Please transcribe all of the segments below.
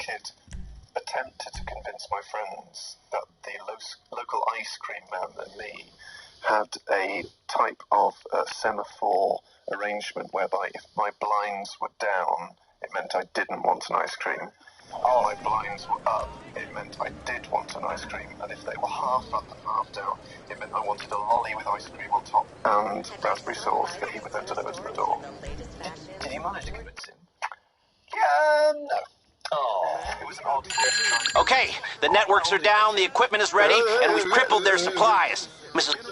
kid attempted to convince my friends that the local ice cream man and me had a type of semaphore arrangement whereby if my blinds were down, it meant I didn't want an ice cream. If my blinds were up, it meant I did want an ice cream. And if they were half up and half down, it meant I wanted a lolly with ice cream on top and raspberry sauce that he would then deliver to the door. Did you manage to convince him? No. Oh, it was an odd thing. Okay, the networks are down, the equipment is ready, and we've crippled their supplies. Mrs. It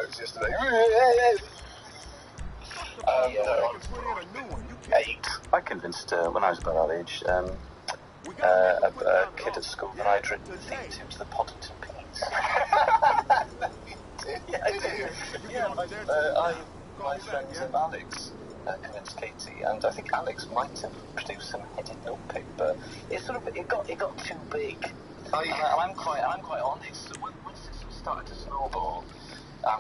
was yesterday. No, 8. I convinced, when I was about that age, a kid at school that I'd written the theme tune to the Poddington Peas. Yeah, I did. Yeah, my friend Alex convinced Katie, and I think Alex might have produced some headed notepaper. It got too big. I'm quite honest. So once it started to snowball,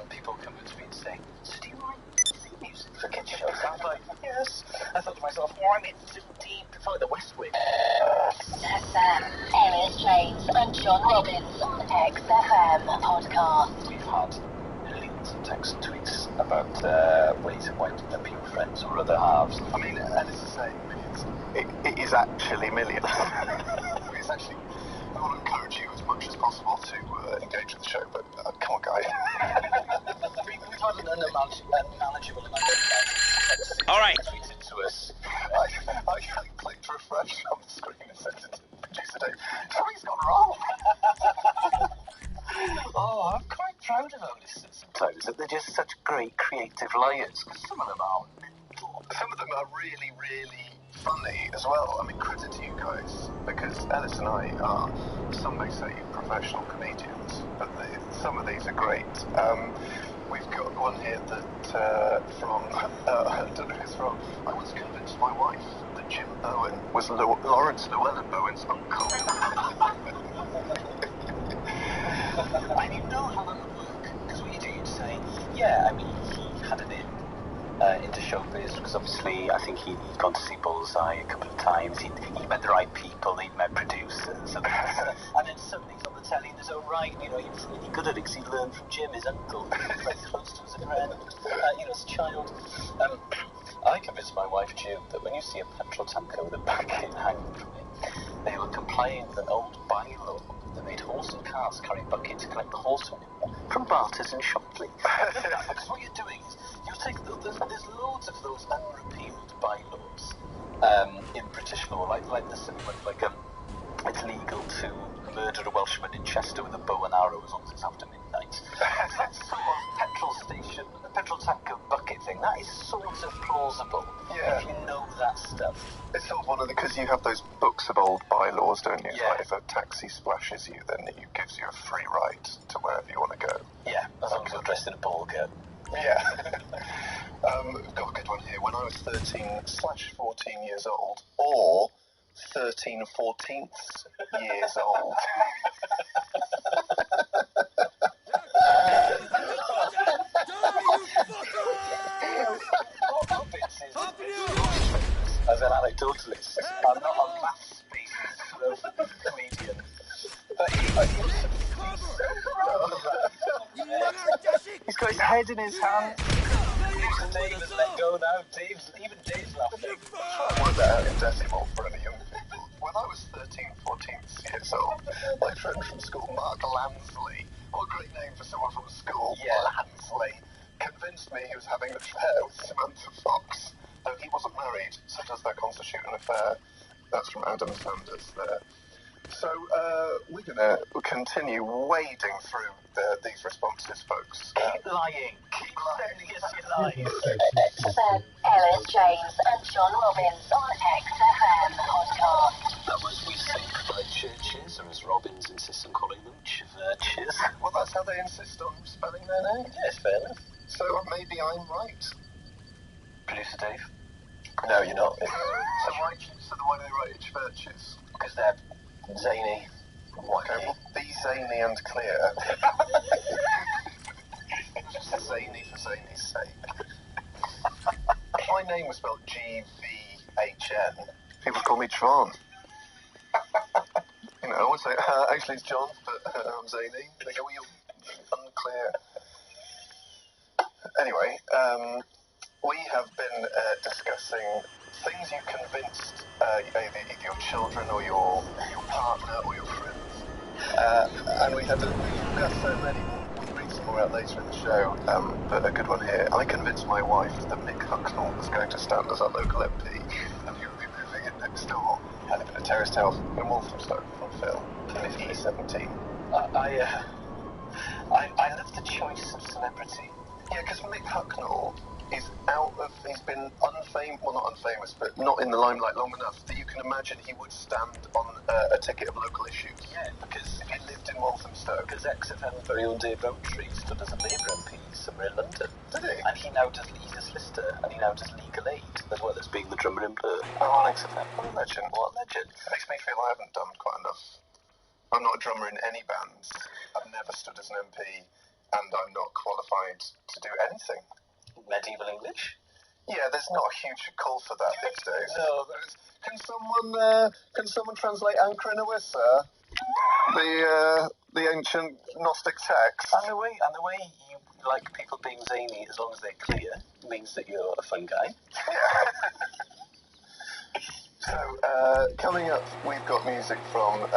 people come up to me and say, "So do you write theme music for kids shows?" I was like, "Yes." I thought to myself, "Oh, I'm in too deep. It's like the West Wing." Ellis James and John Robbins on XFM podcast. We've had millions of text and tweets about ways of winding up your friends or other halves. I mean, and it's the same. It is actually millions. It's actually, I want to encourage you as much as possible to engage with the show, but come on, guys. We've had an unmanageable amount of text All right. tweeted to us. I clicked refresh on the screen and said to producer Dave, something's gone wrong. Oh, I'm quite proud of our listeners sometimes, that they're just such great creative liars, because some of them are mental. Some of them are really, really funny as well. I mean, credit to you guys, because Ellis and I are, some may say, professional comedians, but some of these are great. We've got one here that from, I don't know who it's from. I once convinced my wife that Jim Bowen was Lawrence Llewellyn Bowen's uncle. And you know how that would work, because what you do, you'd say, yeah, I mean, he had an into showbiz, because obviously I think he'd gone to see Bullseye a couple of times, he'd met the right people, he'd met producers, and then suddenly he's on the telly and there's, oh right, you know, he was really good at it because he learned from Jim, his uncle, very close to us as a friend, as a child. I convinced my wife June that when you see a petrol tanker with a bucket hanging from it, they were complying with an old bylaw that made horse and carts carry buckets to collect the horse manure from Barters and Shopley. Because what you're doing is, you take there's loads of those unrepealed bylaws in British law, like there's something like it's legal to murder a Welshman in Chester with a bow and arrow as long as it's after midnight. That sort of petrol tanker bucket thing, that is sort of plausible. Yeah. If you know that stuff. It's sort of one of the, because you have those books of old bylaws, don't you? Yeah. Like if a taxi splashes you, then it gives you a free ride to wherever you want to go. Yeah, as long as you're dressed in a ball gown. Yeah. We've got a good one here. When I was 13/14 years old, or 13/14 years old. As an anecdotalist, I'm not a mass speed comedian, but he's got his head in his hand. Dave has let go now. Even Dave's laughing. I wonder how in decimal for any young people. When I was 13/14 years old, my friend from school, Mark Lansley, what a great name for someone from school, Lansley, convinced me he was having an affair with Samantha Fox. Though he wasn't married, so does that constitute an affair? That's from Adam Sanders there. So we're going to continue wading through these responses, folks. Keep lying. Keep sending us your lies. XFM, Ellis James and John Robbins on XFM podcast. And as we say by churches, or as Robbins insists on calling them, churches. Well, that's how they insist on spelling their name. Yes, fair enough. So maybe I'm right. Producer Dave? No, you're not. So why do they write churches? Because they're zany. Okay, well, be zany and clear. Just zany for zany's sake. If my name was spelled G-V-H-N, people call me Tron. You know, I would say, actually it's John, but I'm Zany. They go, well, you're unclear. Anyway, we have been discussing things you convinced either your children or your partner or your friends. And we've got so many. We'll read some more out later in the show, but a good one here. I convinced my wife that Mick Hucknall was going to stand as our local MP and he would be moving in next door. I live in a terraced house in Walthamstow from Phil, in his E17. I love the choice of celebrity. Yeah, because Mick Hucknall is he's been not unfamous, but not in the limelight long enough that you can imagine he would stand on a ticket of local issues. Yeah, because if he lived in Walthamstow. Because XFM very own Dave Rowntree stood as a Labour MP somewhere in London. Did he? And he's a solicitor, and he now does legal aid, as well as being the drummer in Blur. Oh, on XFM. What a legend. What a legend. It makes me feel I haven't done quite enough. I'm not a drummer in any bands. I've never stood as an MP, and I'm not qualified to do anything. Medieval English? Yeah, there's not a huge call for that these days. No. Can someone translate en 4cer666, the ancient Gnostic text? And the way you like people being zany, as long as they're clear, means that you're a fun guy. So, coming up, we've got music from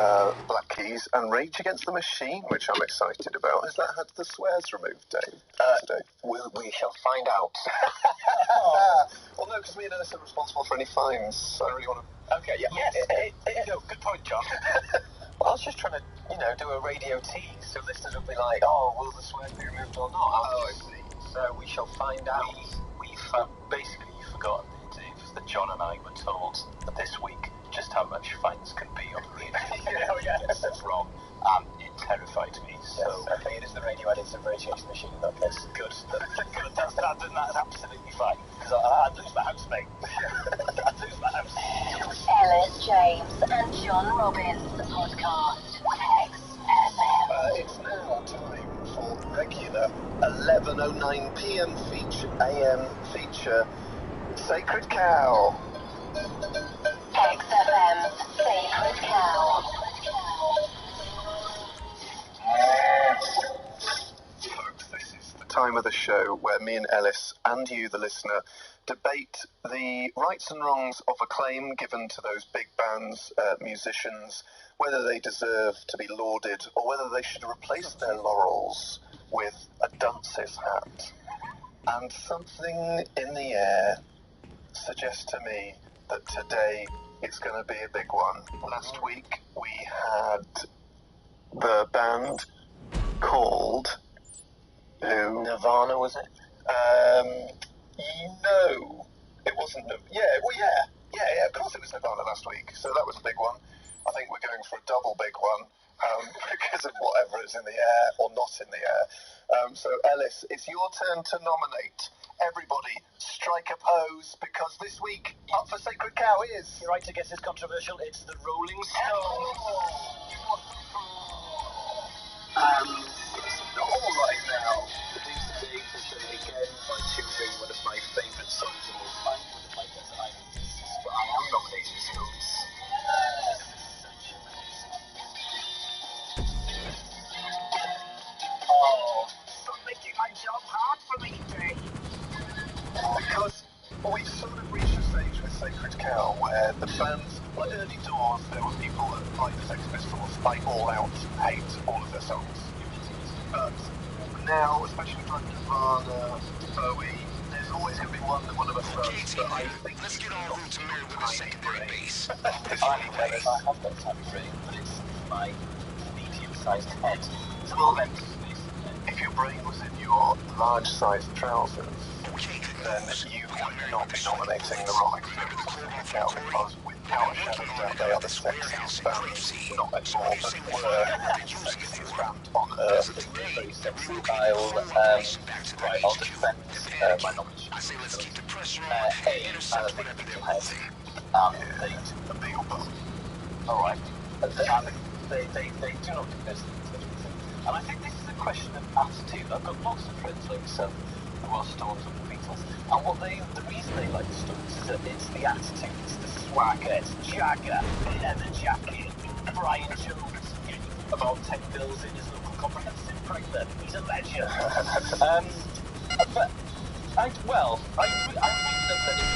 Black Keys and Rage Against the Machine, which I'm excited about. Has that had the swears removed, Dave, today? We shall find out. Well, no, because me and Ellis are responsible for any fines, so I really want to... Okay, yeah. Yes. Good point, John. Well, I was just trying to, do a radio tease, so listeners will be like, oh, will the swears be removed or not? Oh, I see. So we shall find out. We've basically forgotten, Dave, that John and I were told this week just how much fines can be on the radio. Yes. That's wrong. And it terrified me. So okay, it is the radio edits of Rage Against the Machine. That's good. That's absolutely fine. Because I'd lose my house, mate. I'd lose my house. Ellis James and John Robbins podcast. XFM. It's now time for the regular 11:09 p.m. AM feature, Sacred Cow. XFM's Sacred Cow. Folks, this is the time of the show where me and Ellis and you, the listener, debate the rights and wrongs of acclaim given to those big bands, musicians, whether they deserve to be lauded or whether they should replace their laurels with a dunce's hat. And something in the air suggests to me that today it's going to be a big one. Last week we had the band called... Who? Nirvana, was it? No, it wasn't. Yeah, of course it was Nirvana last week. So that was a big one. I think we're going for a double big one because of whatever is in the air or not in the air. So Ellis, it's your turn to nominate. Everybody, strike a pose, because this week, up for Sacred Cow is... You're right to guess it's controversial. It's the Rolling Stones. All right now. Producer Dave has done it again by choosing one of my favourite songs of all time, one of my best items. But I am nominating the Stones. Oh, stop making my job hard for me, Dave. Because we've sort of reached a stage with Sacred Cow where the bands, like early doors, there were people that like the Sex Pistols, like all out hate all of their songs. But now, especially like Nirvana, Bowie, there's always going to be one of us loves. But I think let's get on route to marry with a secondary base. I have got Tammy Brain, but it's my medium-sized head. It's a Well, little if your brain was in your large-sized trousers, then you would not be nominating the Rolling Stones now, because without a shadow of doubt, they are the sexiest band, not at all, but were the sexiest band on earth. very sexy. I'll defend my knowledge. I think the Beatle head. The Beatle bum. Alright. They do not do this. And I think this is a question of attitude. I've got lots of friends like yourself who are Stones and Beatles Beatles. And the reason they like the Stones is that it's the attitude, it's the swagger, it's Jagger, leather jacket, Brian Jones getting about 10 bills in his local comprehensive pregnant. He's a legend. But I really love Leonard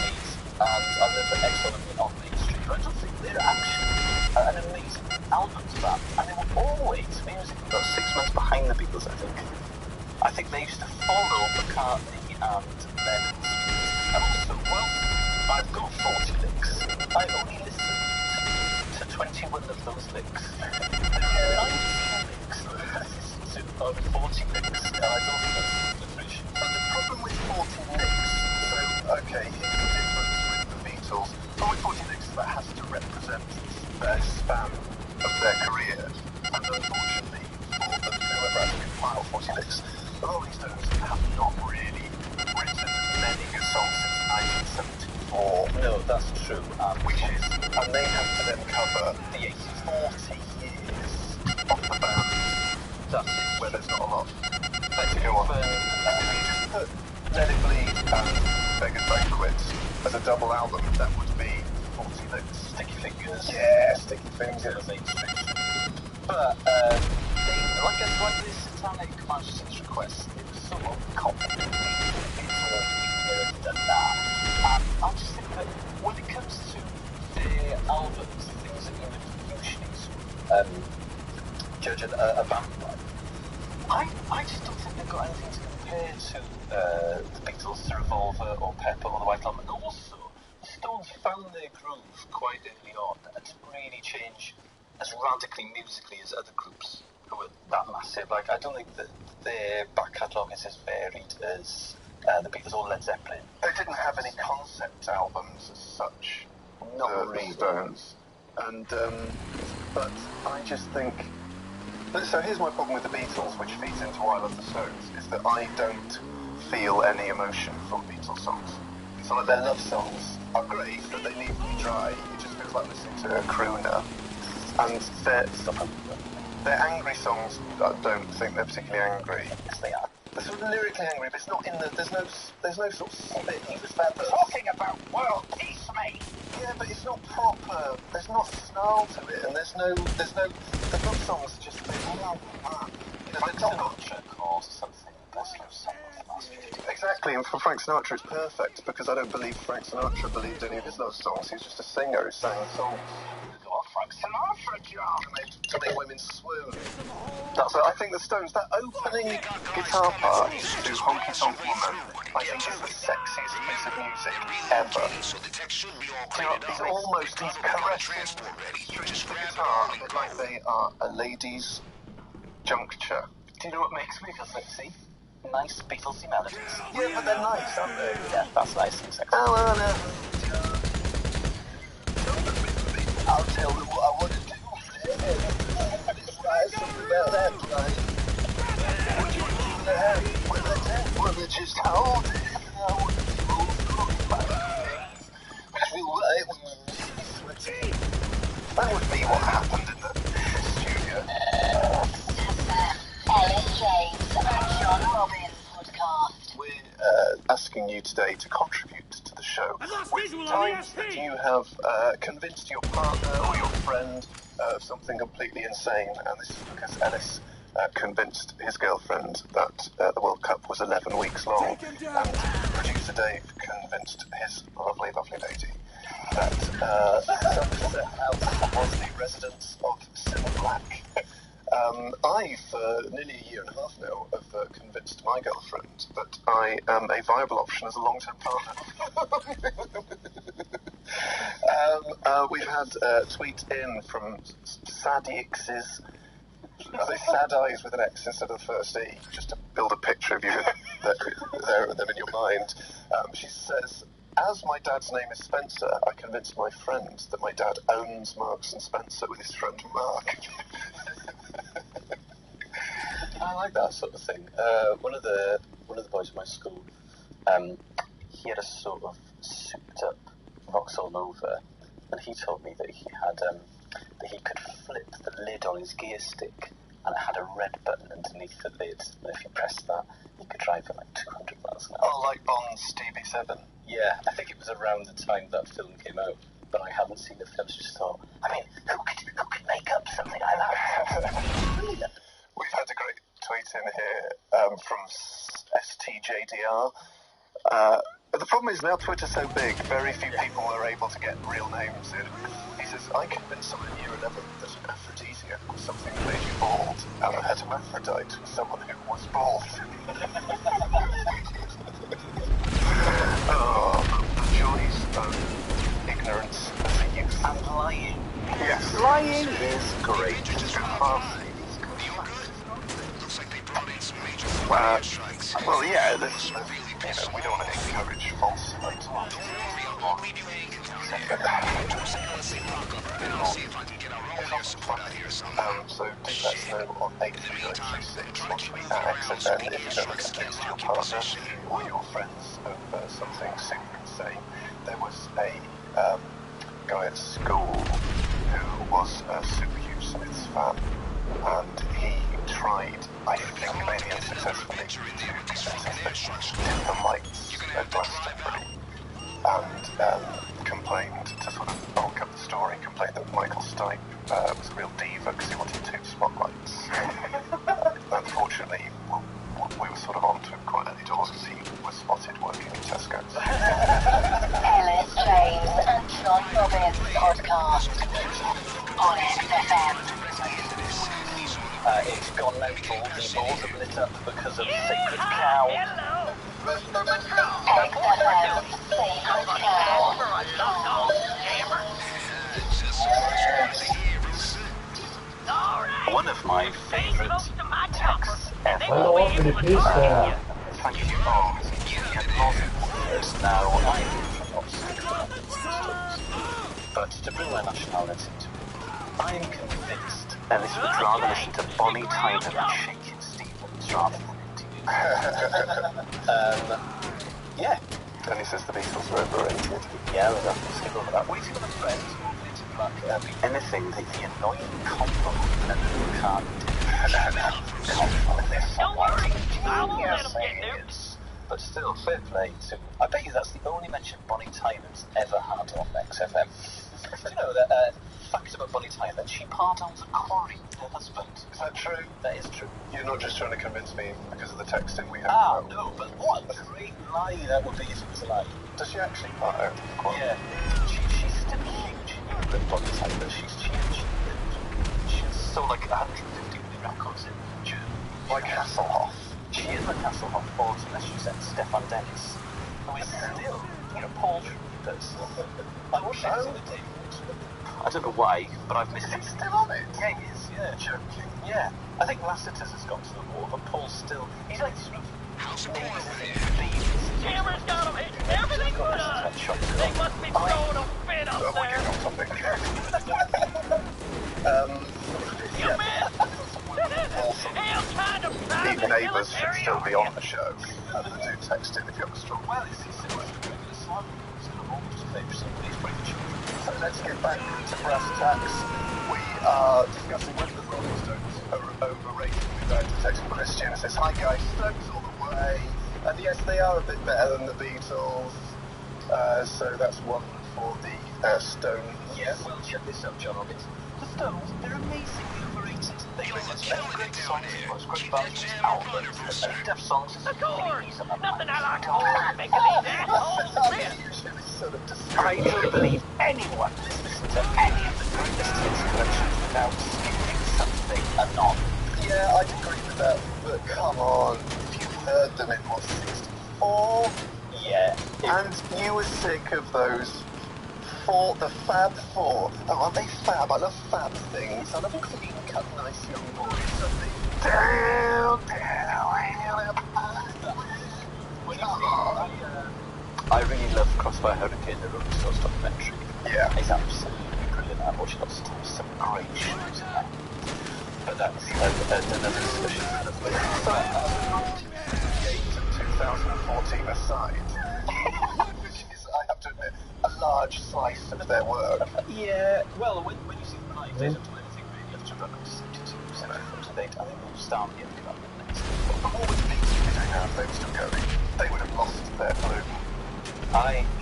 Mays, and I love the Excellent on Main Street. I don't think they're actually an amazing album to that, and they were always musically about 6 months behind the Beatles. I think they used to follow McCartney and Lennon. And also, I've got 40 licks, I only listened to 21 of those licks. 19 licks to 40 licks, and I don't think that's a good ratio. But the problem with 40 licks, okay, here's the difference with the Beatles. With 40 licks, that has to represent their span of their career. And unfortunately, for whoever has to compile 40 licks, the Rolling Stones have not really written many good songs since 1974. No, that's true. And they have to then cover The 80s. 40 years of the band. That is Where there's not a lot. Let's go on. If you just put Let It Bleed and Beggars Banquet as a double album, that would be 40 licks. Sticky Fingers. Yeah, Sticky Fingers. But, like the Satanic Majesty's Request, it was so uncomplicated. I just think that when it comes to their albums, the things that you would usually judge a band by, I just don't think they've got anything to compare to the Beatles, the Revolver, or Pepper, or the White Album. And also, the Stones found their groove quite early on and didn't really change as radically musically as other groups who were that massive. Like, I don't think that their back catalogue is as varied as the Beatles or Led Zeppelin. They didn't have any concept albums as such, Not the really. Stones. And, but I just think... So here's my problem with the Beatles, which feeds into why I love the Stones, is that I don't feel any emotion from Beatles songs. So like their love songs are great, but they leave me dry. It just feels like listening to a crooner. And their angry songs, I don't think they're particularly angry. Yes, they are. They're sort of lyrically angry, but it's not in the... There's no sort of spit. Talking about world peace, mate. Yeah, but it's not proper. There's not snarl to it, and there's no. The love songs are just a bit. Frank Sinatra or something. That's no song of the last 50 years. Exactly, and for Frank Sinatra it's perfect, because I don't believe Frank Sinatra believed any of his love songs. He's just a singer who sang songs. Go on, Frank Sinatra, John. To make women swoon. So I think the Stones, that opening guitar part to Honky Tonk Woman, I think is the sexiest piece of music ever. It's almost, he's caressing strings of the guitar a bit like they are a lady's juncture. Do you know what makes me feel sexy? Nice Beatlesy melodies. Yeah, but they're nice, aren't they? Yeah, that's nice and sexy. I'll tell them what I want to do. It's right, something about that tonight. What do you want to do with that? Well, they just hold it. I want to do all the things. Which feel right when we're sweaty. That would be what happened in the studio. Ellis James and John Robbins podcast. We're asking you today to contribute to the show with times that you have convinced your partner or your friend of something completely insane, and this is because Ellis convinced his girlfriend that the World Cup was 11 weeks long, and producer Dave convinced his lovely, lovely lady that Somerset House was the residence of Cilla Black. I, for nearly a year and a half now, have convinced my girlfriend that I am a viable option as a long-term partner. We've had a tweet in from Sadie X's. Are they sad eyes with an X instead of the first E? Just to build a picture of you them in your mind. She says, as my dad's name is Spencer, I convinced my friend that my dad owns Marks and Spencer with his friend Mark. I like that sort of thing. One of the boys at my school, he had a sort of souped-up Vauxhall Nova, and he told me that he had that he could flip the lid on his gear stick and it had a red button underneath the lid. And if you pressed that, you could drive at like 200 miles an hour. Oh, like Bond's DB7. Yeah, I think it was around the time that film came out, but I hadn't seen the film, so just thought, I mean, who could make up something like that? Brilliant. We've had a great tweet in here from STJDR. But the problem is now Twitter's so big, very few people are able to get real names in. He says, I convinced someone in year 11 that an aphrodisiac was something that made you bald, and a hermaphrodite was someone who was bald. Oh, the joys of ignorance as a youth. And lying. Yes. Lying is great. Well, yeah, we don't want to encourage falsehood. So do let us know on 836 or tweet at en4cer666 if you've ever convinced your partner or your friends of something super insane. There was a guy at school who was a Super Hugh Smith's fan, and he tried, I think maybe unsuccessfully, to convince him that the lights had blasted through, and complained, to sort of bulk up the story, complained that Michael Stipe was a real diva because he wanted 2 spotlights. Unfortunately, we were sort of onto him quite early doors because he was spotted working in Tesco's. Ellis James and John Robbins podcast on XFM. It's gone mental. The balls have lit up because of Sacred Cow. XFM, Sacred Cow. One of my favourite texts ever. Oh, the piece there. Thank you all. Now, I'm not sick, but to bring my nationality to it, I'm convinced Ellis would rather listen to Bonnie Tyler and Shakin' Stevens rather than yeah. And he says the Beatles were overrated. Yeah, we'll have to skip over that. Waiting on a friend, anything that the annoying combo and the can't do. Don't worry, I won't let him get there. But still, fair play to... I bet you that's the only mention Bonnie Tyler's ever had on XFM. You know, that fact about Bonnie Tyler, she pardons a quarry, her husband. Is that true? That is true. You're not just trying to convince me because of the texting we have. No, but what a great lie that would be if it was a lie. Does she actually pardon the quarry? Yeah. She's still huge. But Bonnie Tyler, she's sold like 150 million records in Germany. Like Hasselhoff. She is like Hasselhoff, or unless you said Stefan Dennis, who is still, Paul Schroeder's. I watched it the other day. I don't know why, but I've missed it. He's still on it? Yeah, he is, yeah. Joking. Yeah. I think Lassiter's has got to the wall, but Paul's still... He's like sort of... Cameron's got him. Everything good on. They must be throwing a fit up there. You man. Hell, kind of The neighbours should still be on the show. The dude texted if you're strong. Well, it's similar to regular song. It's going to all just play for somebody's break children. So let's get back to brass tacks. We are discussing whether the Rolling Stones are overrated. We've had a text from Christian that says, hi guys, Stones all the way. And yes, they are a bit better than the Beatles. So that's one for the Stones. Yeah, well, check this out, John Robbins. The Stones, they're amazingly overrated. They write as many great songs as most great bands with albums, as many deaf songs as Of course. Nothing I like more than making these assholes I don't believe anyone has listened to any of the greatest hits collections without skipping something anon. Yeah, I'd agree with that, but come on, if you heard them in 64, Yeah. and you were sick of those the Fab Four. Oh, aren't they fab? I love fab things. I love clean cut, nice young boys. And they down. I really love Crossfire Hurricane, the Rolling Stones documentary. Yeah. It's absolutely brilliant. I've watched lots of times, some great shows in that. But that's another discussion for another day. So, 2014 aside, which is, I have to admit, a large slice of their work. Yeah, well, when you see them live, they don't do anything really. which are running 72% to date. I think we'll start the development next. But what would these be doing now if they were still going? They would have lost their bloom.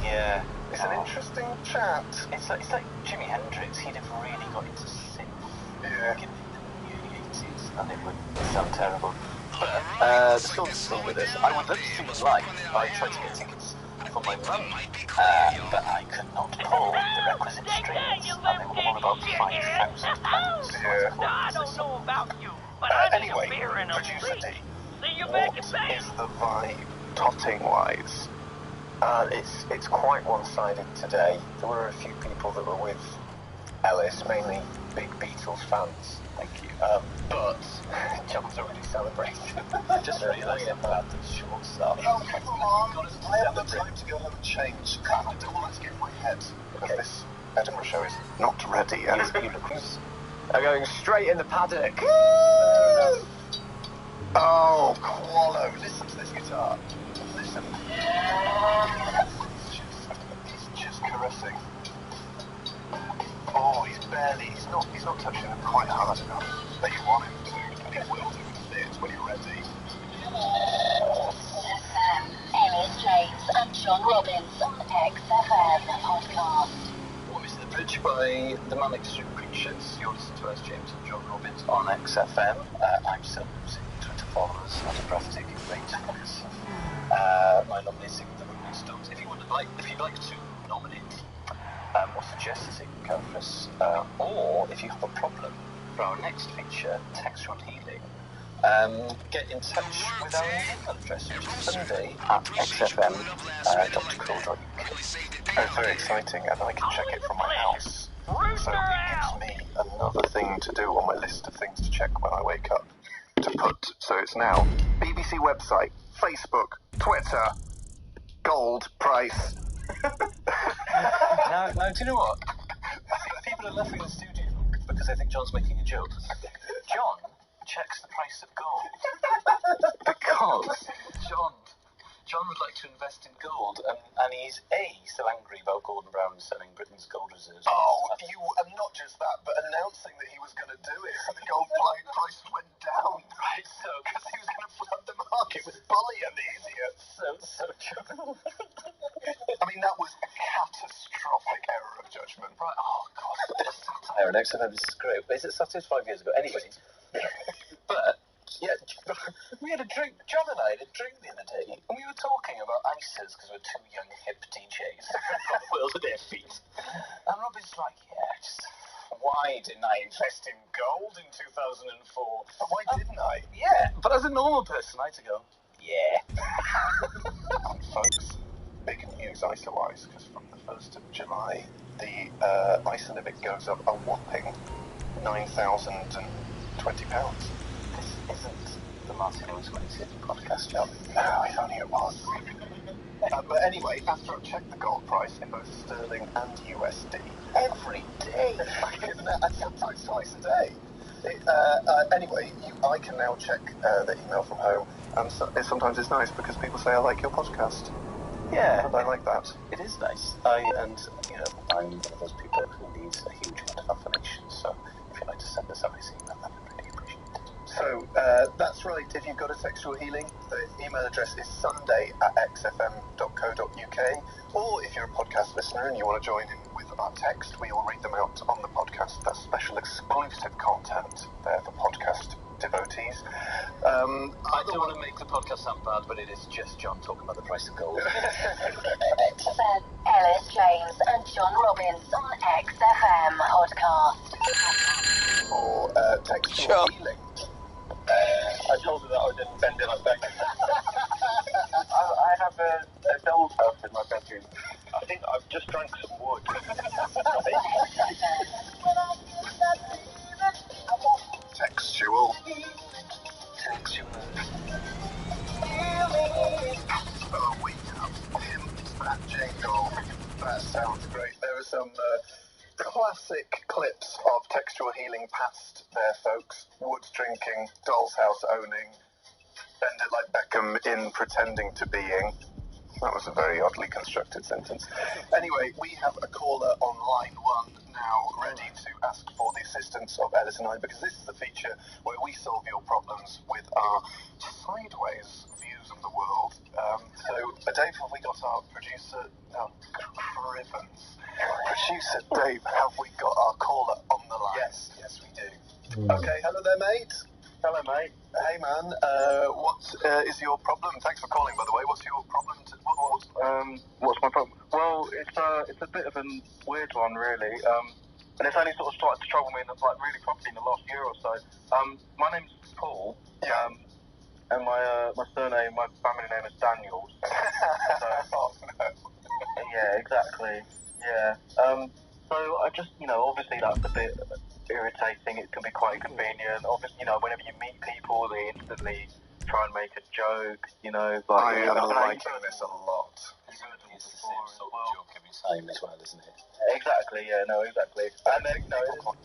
Yeah. It's an interesting chat. It's like Jimi Hendrix. He'd have really got into synth in the early 80s, and it would sound terrible. But the Storms are still with us. I would love to see them live. I tried to get tickets for my mum, but I could not pull the requisite strings, and they were all about £5,000. I don't know about you, but I need Anyway, a beer and a Producer D, See you what back in is bed. the vibe, totting-wise? It's quite one-sided today. There were a few people that were with Ellis, mainly big Beatles fans. Thank you. But John's already celebrated. I just realised about the short stuff. Oh, come on! I have the time to go home and change. I don't want to get in my head. Because this Edinburgh show is not ready, and They're going straight in the paddock. oh, Qualo, listen to this guitar. Listen. He's just caressing. Oh, he's not touching him quite hard enough. But you want him to, and he will do it when you're ready. Ellis James and John Robbins on XFM podcast. What is the Bridge by the Manic Street Preachers? You're listening to us, James and John Robbins on XFM. I'm still losing Twitter followers at a breathtaking rate because my nominating the Rolling Stones. If you'd like to nominate or suggest a single cover for us, or if you have a problem for our next feature, Textual Healing, get in touch with our email address, which is Sunday at xfm.co.uk. It's very exciting, and I can check it from my house. So it gives me another thing to do on my list of things to check when I wake up. So it's now BBC website, Facebook, Twitter, gold price. Now, do you know what? People are laughing in the studio because they think John's making a joke. John checks the price of gold because John would like to invest in gold, and he's still angry about Gordon Brown selling Britain's gold reserves. Oh, and not just that, but announcing that he was going to do it, so the gold price went down. Right, so Because he was going to flood the market with bullion, the idiot. so John. I mean, that was a catastrophic error of judgment. Right, oh god, it's satire on XFM, this is great. Is it satire 5 years ago? Anyway, but yeah, we had a drink. John and I had a drink the other day, and we were talking about ISAs because we're two young hip DJs got the world at their feet. And Robbie's like, why didn't I invest in gold in 2004? But why didn't I? Yeah, but as a normal person, I had to go, yeah. And folks, big news ISA-wise, because from the 1st of July, the ISA limit goes up a whopping £9,020. This isn't the Martin Lewis City podcast, John. No, if only it was. But anyway, after I've checked the gold price in both sterling and USD every day, and sometimes twice a day. Anyway, I can now check the email from home, and sometimes it's nice because people say I like your podcast. Yeah, And I like that. it is nice. I'm one of those people who needs a huge amount of affirmation. So if you'd like to send us a nice email, that would really appreciate it. So, that's right, if you've got a textual healing, the email address is sunday@xfm.co.uk, or if you're a podcast listener and you want to join in with our text, we will read them out on the podcast. That's special exclusive content there for podcast devotees. I don't want to make the podcast sound bad, but it is just John talking about the price of gold. XFM, Ellis James and John Robbins on XFM podcast. For textual healing. I told her that I didn't bend it like that. I have a doll's house in my bedroom. I think I've just drank some wood. Textual. Oh, we have pimped that jingle. That sounds great. There are some classic clips of textual healing past there, folks. Wood drinking, doll's house owning, bend it like Beckham in pretending to being. That was a very oddly constructed sentence. Anyway, we have a caller on line 1 now, ready to ask for the assistance segments of Ellis and I, because this is the feature where we solve your problems with our sideways views of the world. So, Dave, have we got our producer, Crivens? Producer Dave, have we got our caller on the line? Yes, we do. Okay, hello there, mate. Hello, mate. Hey, man. What is your problem? Thanks for calling, by the way. What's your problem? What's my problem? Well, it's a bit of a weird one, really. And it's only sort of started to trouble me really properly in the last year or so. My name's Paul. Yeah. And my surname, my family name is Daniels. Oh, no. Yeah, exactly. Yeah. So I just, obviously that's a bit irritating. It can be quite inconvenient. Obviously, whenever you meet people, they instantly try and make a joke. I am liking this a lot. It's the same sort of joke every time as well, isn't it? Exactly. Yeah. No. Exactly. And then,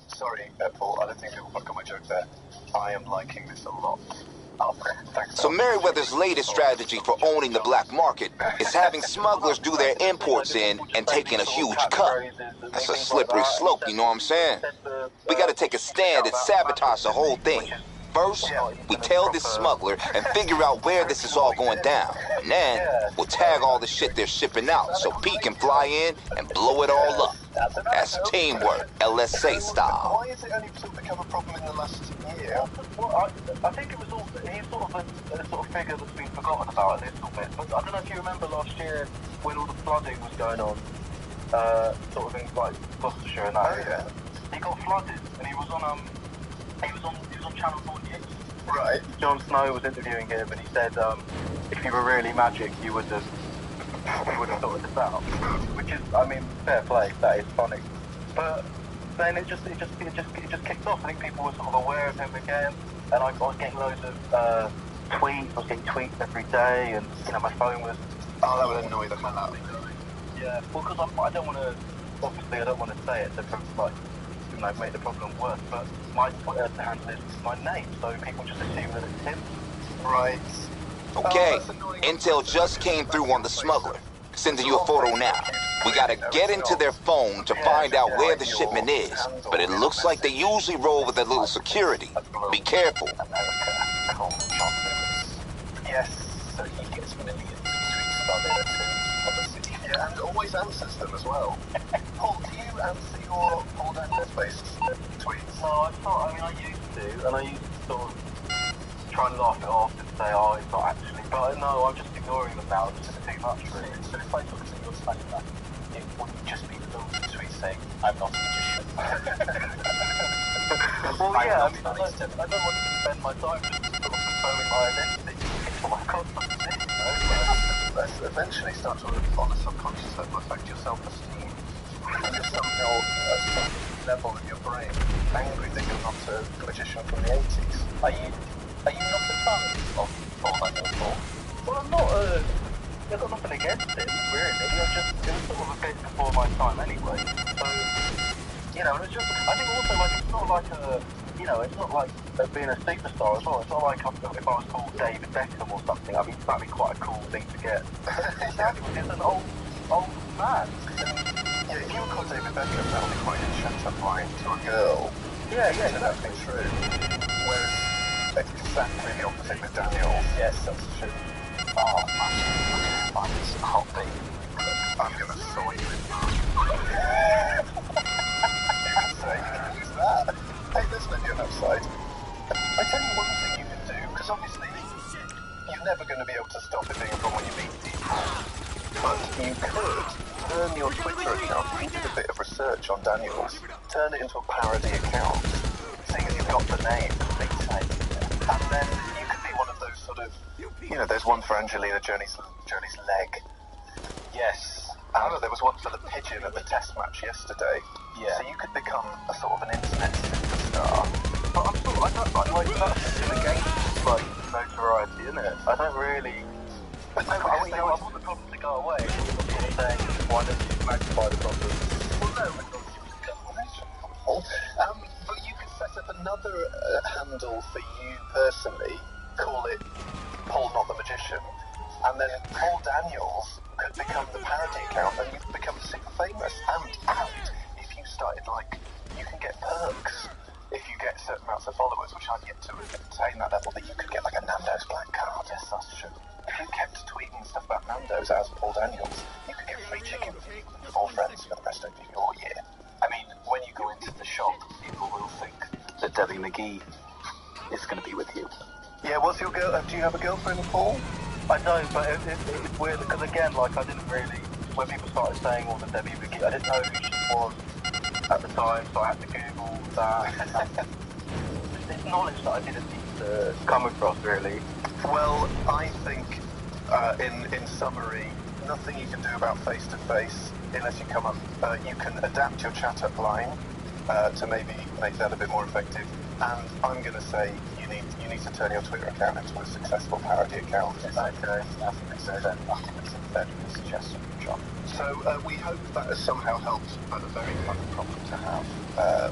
Sorry, Paul. I don't think people got my joke there. I am liking this a lot. Oh, thanks. So Merriweather's latest strategy for owning the black market is having smugglers do their imports in and taking a huge cut. That's a slippery slope, you know what I'm saying? We gotta take a stand and sabotage the whole thing. First, we tell this smuggler and figure out where this is all going down. And then, we'll tag all the shit they're shipping out so Pete can fly in and blow it all up. That's teamwork, LSA style. Why is it only become a problem in the last year? Well, I think it was all, he's sort of a sort of figure that's been forgotten about a little bit. But I don't know if you remember last year when all the flooding was going on, sort of in like Gloucestershire and that. Oh, yeah. He got flooded and he was on Channel 4 News. Right. Jon Snow was interviewing him and he said, if you were really magic, you would have sorted this out. Which is, I mean, fair play. That is funny. But then it just kicked off. I think people were sort of aware of him again, and I was getting loads of tweets. I was getting tweets every day, and my phone was. Oh, that would annoy the hell out of me. Yeah, well, because I don't want to. Obviously, I don't want to say it to make the problem worse. But my Twitter handle is my name, so people just assume that it's him. Right. Okay, intel just came through on the smuggler. Sending you a photo now. We gotta get into their phone to find out where the shipment is, but it looks like they usually roll with a little security. Be careful. Yes, so he gets millions of tweets about it, obviously. Yeah, and always answers them as well. Paul, do you answer your Paul Daniels-based tweets? No, I used to, and I used to sort of try and laugh it off and say, oh, it's not actually, but no, I'm just ignoring them now. It's just too much, really. So if I looked at your timeline, it wouldn't just be those tweets saying, I'm not a magician. Well, yeah, I don't want to spend my time just sort of confirming my identity. It's what I've constantly do, Let's eventually start to, on a subconscious level, affect your self-esteem. And you're somehow at some level in your brain angry that you're not a magician from the 80s. Are you not a fan of Paul Daniels? Well, I'm not, I've got nothing against it, really. It was sort of a bit before my time anyway. So, it's just, I think also, it's not like it's not like being a superstar as well. It's not like if I was called David Beckham or something, I mean, that'd be quite a cool thing to get. It's an old man. Yeah, if you were called David Beckham, that would be quite a shut-up line to a girl. Yeah, That'd be true. Whereas, exactly the opposite with Daniels. Yes, that's true. Oh, man. It's a hot baby. I'm gonna saw you in that. You can say, you can use that. Hey, there's maybe an upside. I tell you one thing you can do, because obviously you're never going to be able to stop it being from when you meet people. But you could turn your Twitter account, we did a bit of research on Daniels, turn it into a parody account, seeing as you've got the name, and then you could be one of those sort of, there's one for Angelina Jolie's leg. Yes. And there was one for the pigeon at the test match yesterday. Yeah. So you could become a sort of an internet superstar. But I don't that's against notoriety, isn't it? I don't really. But no, I want the problem to go away. I'm saying, why don't you magnify the problem? Well, no, I thought you would go but you could set up another handle for you personally, call it Paul Not the Magician, and then Paul Daniels could become the parody account, and you could become super famous. And if you started, you can get perks. If amounts of followers, which aren't yet to attain that level, that you could get like a Nando's black card. Yes, that's true. If you kept tweeting stuff about Nando's as Paul Daniels, you could get free chicken from 4 friends for the rest of your year. I mean, when you go into the shop, people will think that Debbie McGee is going to be with you. Yeah, what's your girl? Do you have a girlfriend, Paul? I don't, but it's weird because again, like I didn't really, when people started saying all the Debbie McGee, I didn't know who she was at the time, so I had to Google that. It's knowledge that I didn't need to come across, really. Well, I think, in summary, nothing you can do about face-to-face unless you come up. You can adapt your chat-up line to maybe make that a bit more effective. And I'm going to say you need to turn your Twitter account into a successful parody account. Okay, I think that's a very good suggestion, John. So we hope that has somehow helped, but a very fun problem to have.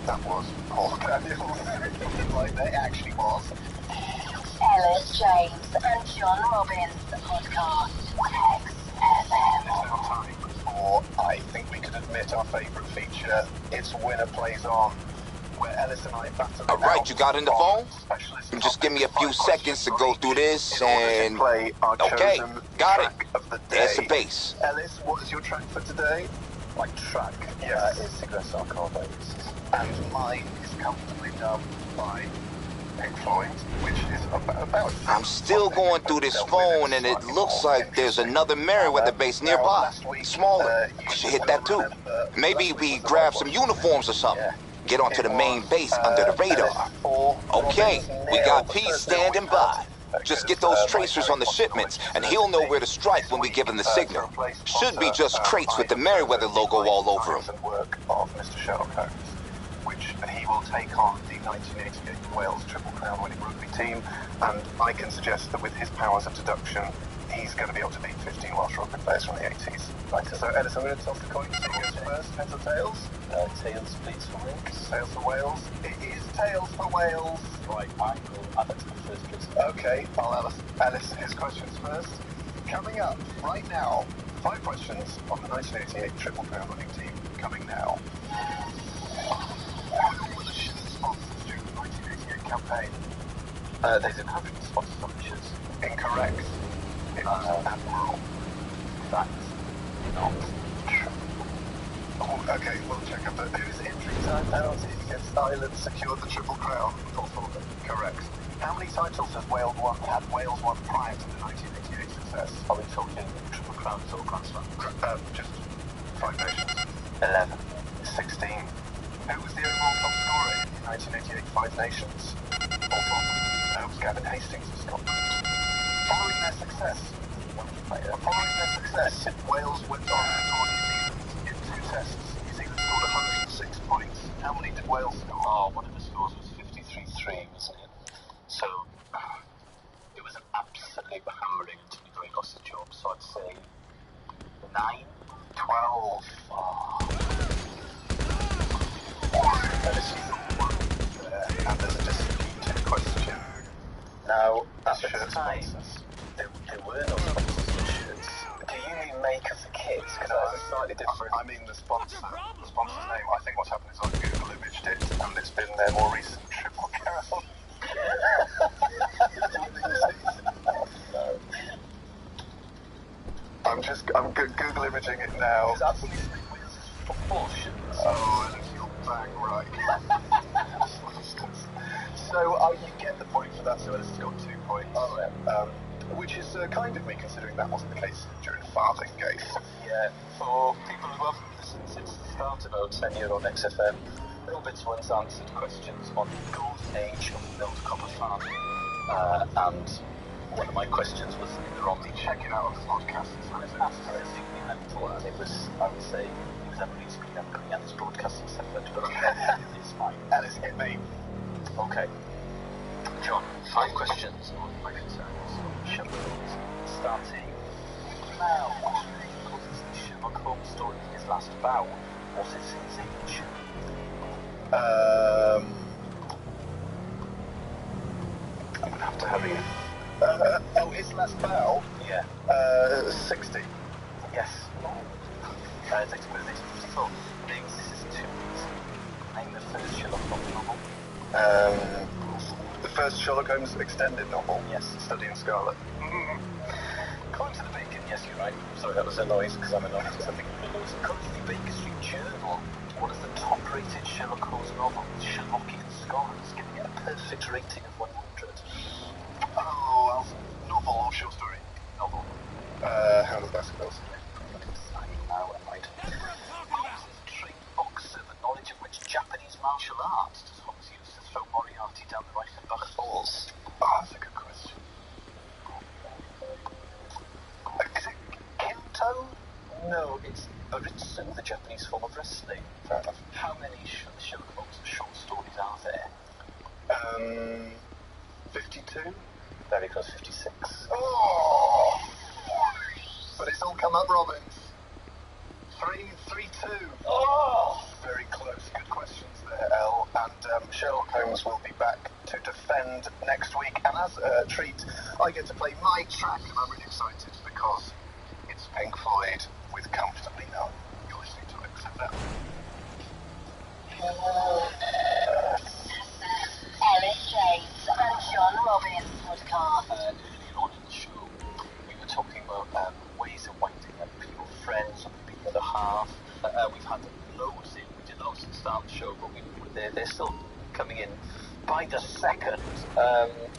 That was Paul Daniels. Like, it actually was. Ellis James and John Robbins podcast. XFM. It's now time for, I think we could admit, our favourite feature. It's Winner Plays On, where Ellis and I battle. All right, you got in the phone? You just give me a few seconds to go through this and... Play our Okay, got it. of the day. There's the bass. Ellis, what is your track for today? My track is Cigarettes on Carboys. And mine is comfortably done by Pink Floyd, which is about... I'm still going through this phone and it looks like there's another Merriweather base nearby. Smaller. We should hit that too. Maybe we grab some uniforms or something. Get onto the main base under the radar. Okay, we got Pete standing by. Just get those tracers on the shipments, and he'll know where to strike when we give him the signal. Should be just crates with the Merriweather logo all over them. Work of Mr. Sherlock Holmes, which he will take on the 1988 Wales Triple Crown winning rugby team, and I can suggest that with his powers of deduction, he's going to be able to beat 15 Welsh rugby players from the 80s. Right, so Ellis, I'm going to toss the coin. So goes first, heads or tails? Tails, please, for Wales. Tails for Wales. It is tails for Wales. Right, I will add that to my first, please. Okay, I'll Ellis his questions first. Coming up right now, 5 questions on the 1988 Triple Crown winning team. Coming now. Who were the sponsors during the 1988 campaign? They didn't have any sponsors on the shirts. Incorrect. It was Admiral. That's not true. Oh, okay, we'll check up that. Whose injury time penalty against Ireland secured the Triple Crown? Correct. How many titles had Wales won prior to the 1988 success? Are we talking Triple Crowns or Grand Slam? Just 5 nations. 11. 16. Who was the overall top scorer in the 1988 Five Nations? That was Gavin Hastings of Scotland. Following their success, Wales went on to tour New Zealand in 2 tests. New Zealand scored 106 points. How many did Wales score? Oh, one of the scores was 53-3, wasn't it? So, it was an absolute hammering until we lost the job. So I'd say 9, 12. And there's a disputed question. Now, at the Shirt time, sponsors. there were no sponsors on shirts. Do you mean make of the kits? Because that was a slightly different... I mean the sponsor's name. I think what's happened is I've Google imaged it, and it's been their more recent Triple Crown. I'm Google imaging it now. It's absolutely football shirts. Oh, and you're bang right. So you get the point for that, so Ellis has got 2 points. Oh, yeah. Which is kind of me, considering that wasn't the case during Farthingate. Yeah, for people who haven't listened since the start of our tenure on XFM, Robert's once answered questions on the golden age of milled copper farming. And one of my questions was on the Check it out on the podcast. It was absolutely mental, and it was, I would say, it was unreasonably putting out this broadcasting stuff, but it's fine. Ellis, hit me. Okay. John, 5 questions on my concerns on Sherlock, starting now. What causes the Sherlock Holmes story in his last vow? What is his age? I'm gonna have to have you. His last bow? Yeah. 60. Yes. It's explicit 54. Names, this is too easy. Name the first Sherlock Holmes novel. first Sherlock Holmes extended novel. Yes. Study in Scarlet. According to the Bacon, yes, you're right. Sorry, that was a noise because I'm annoyed or something. According to the Baker Street Journal, one of the top-rated Sherlock Holmes novels, Sherlockian Scholars, giving it a perfect rating of 100. Oh, well, novel or short story? Novel. Hound of the Baskervilles. Now I'm right. Holmes is a trained boxer, the knowledge of which Japanese martial arts does Holmes use to throw Moriarty down the Reichenbach Falls? Oh, that's a good question. Is it Kinto? No, it's Baritsu, the Japanese form of wrestling. Fair enough. How many Sherlock Holmes short stories are there? 52? Very close, 56. Oh! But it's all come up, Robbins. 3-2. Oh! Very close. Good questions there, Elle. And Sherlock Holmes will be back to defend next week. And as a treat, I get to play my track, and I'm really excited because it's Pink Floyd with Comfortably Numb. You're listening to it, so that. Ellis James and John Robbins podcast. Earlier on in the show, we were talking about ways of winding up your friends or maybe the other half. We've had loads in. We did loads at the start of the show, but they're still coming in by the second.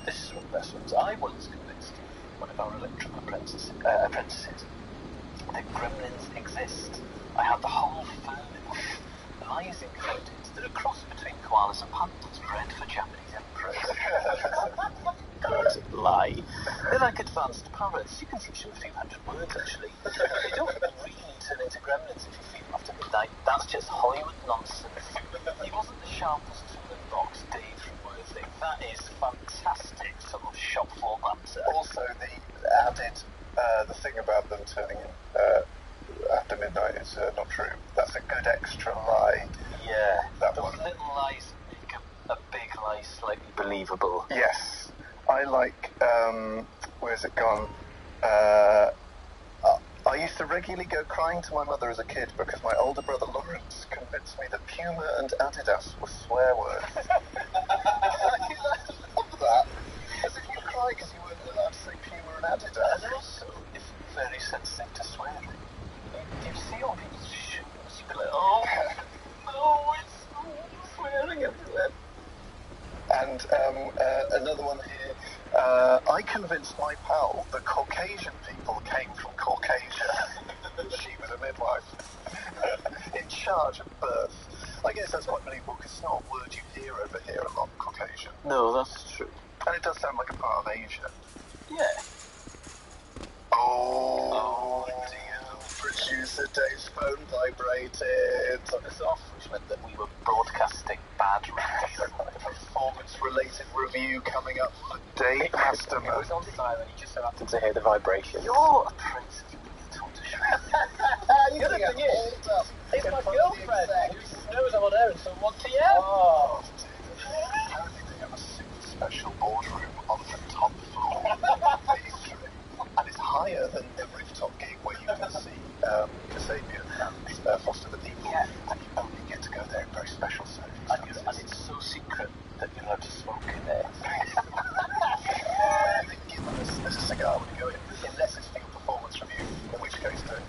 This is one of the best ones. I once convinced one of our electrical apprentices that gremlins exist. I had the whole family, lies included. They're a cross between koalas and pandas, bred for Japanese emperors. Good lie. They're like advanced parrots. You can teach them a few hundred words, actually. They don't really turn into gremlins if you feed them after midnight. That's just Hollywood nonsense. He wasn't the sharpest tool in the box, Dave from Worthing. That is fantastic sort of shop floor banter. Also, the added, the thing about them turning in after midnight is not true. That's a good extra lie. Yeah, That those one. little lies make a big lie slightly believable. Yes. I like, where's it gone? I used to regularly go crying to my mother as a kid because my older brother Lawrence convinced me that Puma and Adidas were swear words. I love that. As if you cry because you weren't allowed to say Puma and Adidas. And also, it's very sensitive to swearing. You see all people's shoes, you'd be like, oh, no, it's swearing everywhere. And another one here. I convinced my pal that Caucasian people came from Caucasia. She was a midwife in charge of birth. I guess that's quite believable because it's not a word you hear over here a lot, Caucasian. No, that's true. And it does sound like a part of Asia. Yeah. Oh dear. Producer Dave's phone vibrated. Took us off, which meant that we were broadcasting bad radio. Performance-related review coming up for Dave Masterman. It was on silent, you just so happened to hear the vibration. You're a prince of The other thing is, it's my girlfriend who knows I'm on air until 1 p.m. Oh, apparently they have a super special boardroom on the top floor. And it's higher than the rooftop gig where you can see Kasabian and Foster the People. Yeah. And you only get to go there in very special circumstances. And it's so secret that you're allowed to smoke in there. They give us a cigar when you go in, unless it's for your performance review, in which case don't.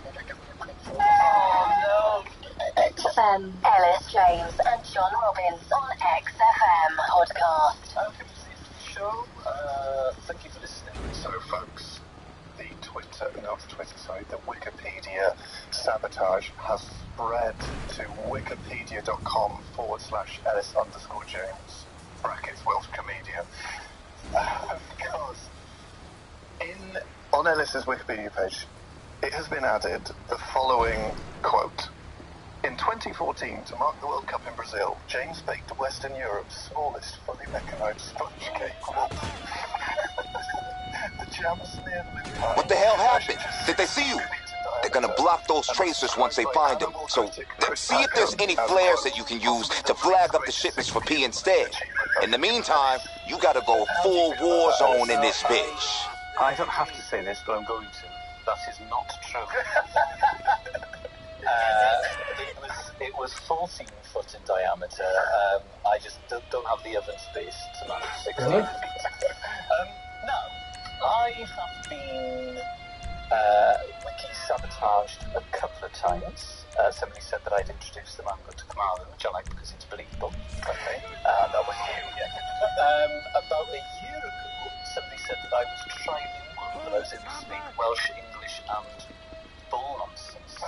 Oh, XFM, Ellis James and John Robbins on XFM podcast. Okay, this is the show. Thank you for listening. So, folks, the Wikipedia sabotage has spread to wikipedia.com/Ellis_James, brackets Welsh comedian. Because on Ellis's Wikipedia page, it has been added the following quote. In 2014, to mark the World Cup in Brazil, James baked Western Europe's smallest fully mechanised sponge cake. The jam smeared with pie. What the hell happened? Did they see you? They're gonna block those tracers once they find them. So see if there's any flares that you can use to flag up the shipments for P instead. In the meantime, you gotta go full war zone in this bitch. I don't have to say this, but I'm going to. That is not true. It was It was 14 foot in diameter. I just don't have the oven space to manage 16 Really? feet. Now, I have been wiki-sabotaged a couple of times. Somebody said that I'd introduced the Mango to Kamala, which I like because it's believable. Okay. That was you, yeah. About a year ago, somebody said that I was trilingual, that I was able to speak Welsh, English, and bull nonsense.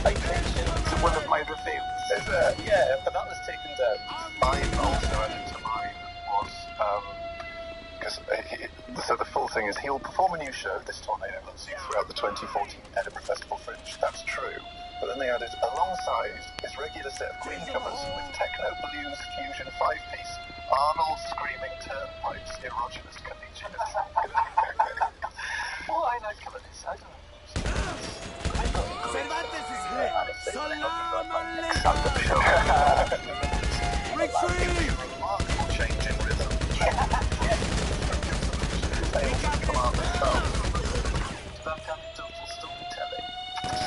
Citation to one of my reviews. Is it? Yeah, but that was taken down. I've also added to mine was, so the full thing is he'll perform a new show, This Tornado Loves You, throughout the 2014 Edinburgh Festival Fringe. That's true. But then they added, alongside his regular set of Queen covers with techno, blues, fusion, five-piece, Arnold screaming turnpipes, erogenous collegianism. Why not cover this? I don't know. Remarkable change in rhythm.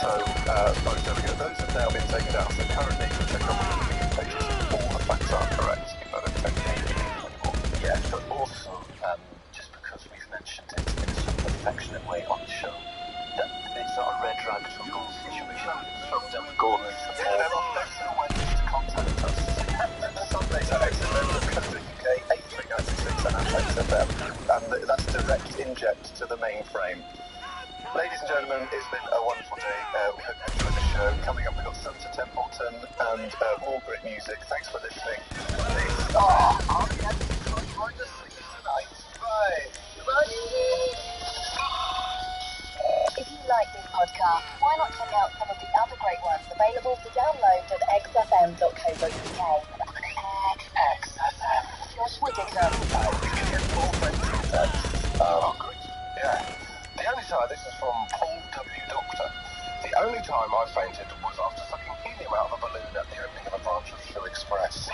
So, there we go. Those have now been taken down. So currently, check out the pages. All the facts are correct. I don't take anything anymore. Yeah, but also, just because we've mentioned it in a sort of affectionate way on the show, that it's not a red rag to a goal situation. Throw down the gauntlet. There are better ways to contact us. Sundays at xfm.co.uk, 83966 and at XFM. And that's direct inject to the mainframe. Ladies and gentlemen, it's been a wonderful day. We hope you enjoyed the show. Coming up, we've got Santa Templeton and more great music. Thanks for listening. If you like this podcast, why not check out some of the other great ones available to download at xfm.co.uk. XFM. Josh Whittaker. Oh, great. Yeah. The only time, this is from Paul W. Doctor. The only time I fainted was after sucking helium out of a balloon at the opening of a branch of Shoe Express.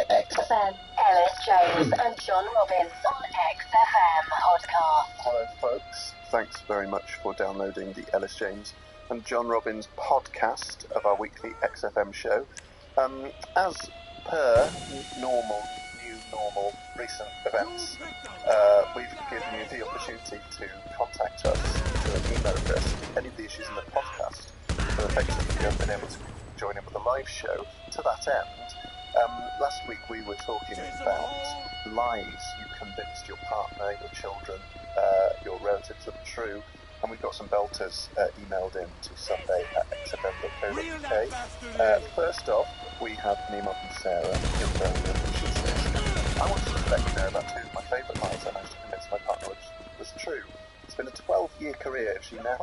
XFM. Ellis James and John Robbins on XFM podcast. Hello, folks. Thanks very much for downloading the Ellis James and John Robbins podcast of our weekly XFM show. As per new normal recent events, we've given you the opportunity to contact us through an email address. Any of the issues in the podcast, so effectively you haven't been able to join in with a live show. To that end, last week we were talking about lies you convinced your partner, your children, your relatives that are true, and we've got some belters emailed in to sunday@xfm.co.uk. First off, we have Nima and Sarah. She says, I want to let you know about two of my favourite lies I managed to convince my partner was true. It's been a 12-year career. It's now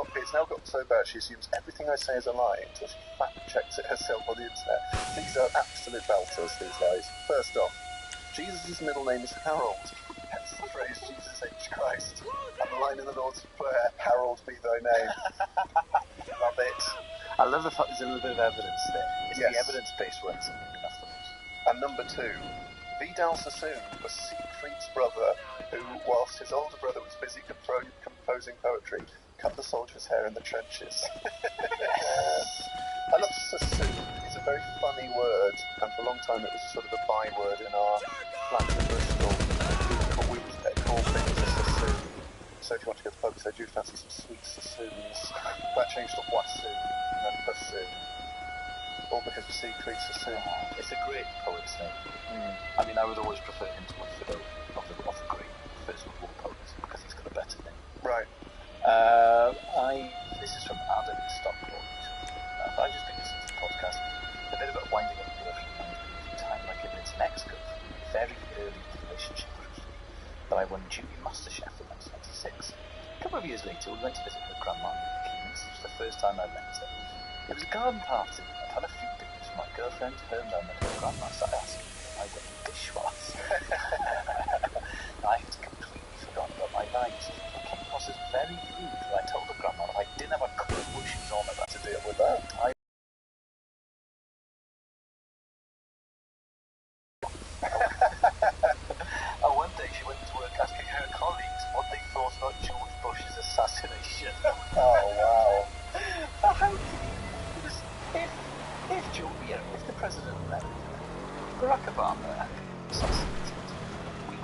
got so bad she assumes everything I say is a lie until she fact-checks it herself on the internet. These are absolute belters, these lies. First off, Jesus' middle name is Harold, hence the phrase Jesus H. Christ. And the line in the Lord's Prayer, Harold be thy name. Love it. I love the fact there's a little bit of evidence there. It's Yes. the evidence-based ones that make enough the most. And number two, Vidal Sassoon was Siegfried's brother who, whilst his older brother was busy composing poetry, cut the soldier's hair in the trenches. I love Sassoon. It's a very funny word, and for a long time it was sort of a byword in our flat in Bristol. We would call things a Sassoon. So if you want to go to the pub, say, do you fancy some sweet Sassoons? That changed to Wassoon and then Bassoon. All because of Siegfried Sassoon. It's a great poet's name. I mean, I would always prefer him to Fido of the great First World War poets because he's got a better name. Right. This is from Adam in Stockport. I just think this is the podcast. A bit about winding up the relationship and time like it is an ex-girlfriend. Very early in the relationship, crucially, that I won Junior MasterChef in 1996. A couple of years later, we went to visit her grandma in Kings. It was the first time I met her. It was a garden party. I'd had a few beers with my girlfriend, her mum, and her grandma. So I asked her what my dish was. I had completely forgotten about my lives. I came across boss is very rude. I told the grandma if I didn't have a clue what she was on about To deal with that. One day she went to work asking her colleagues what they thought about George Bush's assassination. Oh, wow. How can you... If Joe, you know, if the president of America, Barack Obama, had been assassinated, we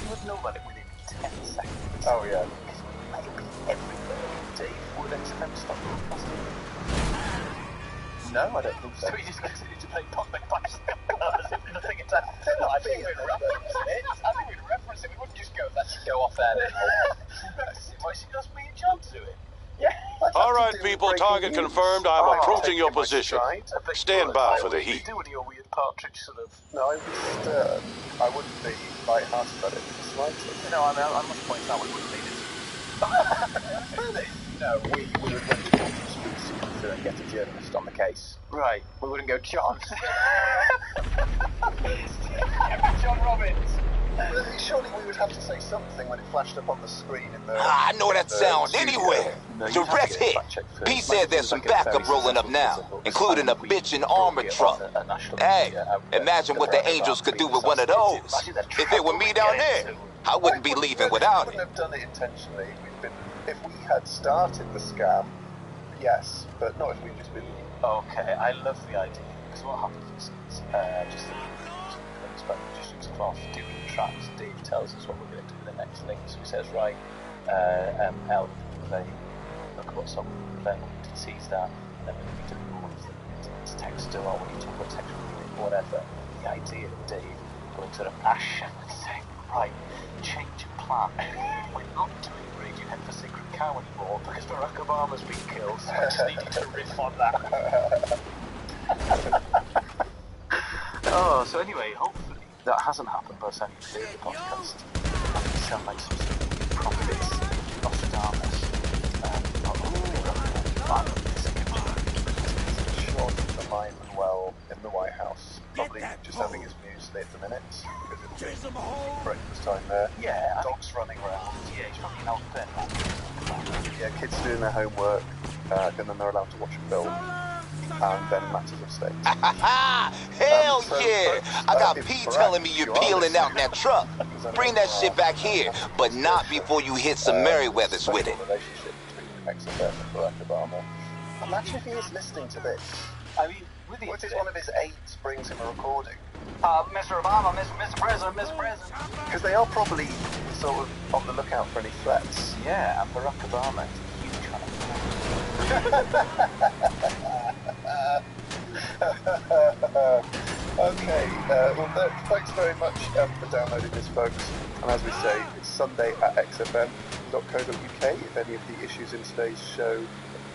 would know about it within 10 seconds. Oh, yeah. It would be everywhere. Dave, would XFM stop broadcasting? No, I don't think so. So we just continue to play public as if nothing had happened. No, I think we'd reference it. We wouldn't just go, let's go off there then. Why should just me and John to do it? Yeah. All right, people, target confirmed. I'm approaching your position. Stand by for the heat. You doing your weird partridge sort of... No, I would be stern. I wouldn't be light-hearted about it in the slightest. No, I mean, I must point out we wouldn't need it. Really? No, we would wait for the streets to come through and get a journalist on the case. Right. We wouldn't go, John. John Robbins. Surely we would have to say something when it flashed up on the screen in the... I know that sound anywhere. Direct hit. Pete said there's some backup rolling up now, including a bitchin' armored truck. Hey, imagine what the Angels could do with one of those. If it were me down there, I wouldn't be leaving without We it. wouldn't have done it intentionally. If we had started the scam, yes, but not if we'd just been... Okay, I love the idea, because what happens is, just musicians cloth doing tracks, Dave tells us what we're going to do in the next link, so he says, right, L, play, look at what song we're playing, to tease that, and then we're going to be doing all of the text or when you talk about text reading, whatever. The idea of Dave going to the Ash and saying, right, change of plan, we're not doing Radiohead for Sacred Cow anymore because Barack Obama's been killed, so I just need you to riff on that. Oh, so anyway, hopefully that hasn't happened by the time you hear the podcast. I think it sounds like some sort of prophets, Nostradamus, Sean is alive and well in the White House. Probably just having his news lit the minute. Because it's breakfast time there. Yeah. Dogs running around. Yeah, he's probably out there. Yeah, kids doing their homework, and then they're allowed to watch a film. And then matters of state. Hell yeah! I got Pete telling me you're peeling out that truck. Bring that shit back here, but not before you hit some Merryweathers with it. Relationship between XFM and Barack Obama. Imagine if he is listening to this. I mean, with What if one of his aides brings him a recording? Mr. Obama, Mr. President, Mr. President. Because they are probably sort of on the lookout for any threats. Yeah, and Barack Obama is a huge fan Okay, thanks very much for downloading this, folks. And as we say, it's Sunday at xfm.co.uk. If any of the issues in today's show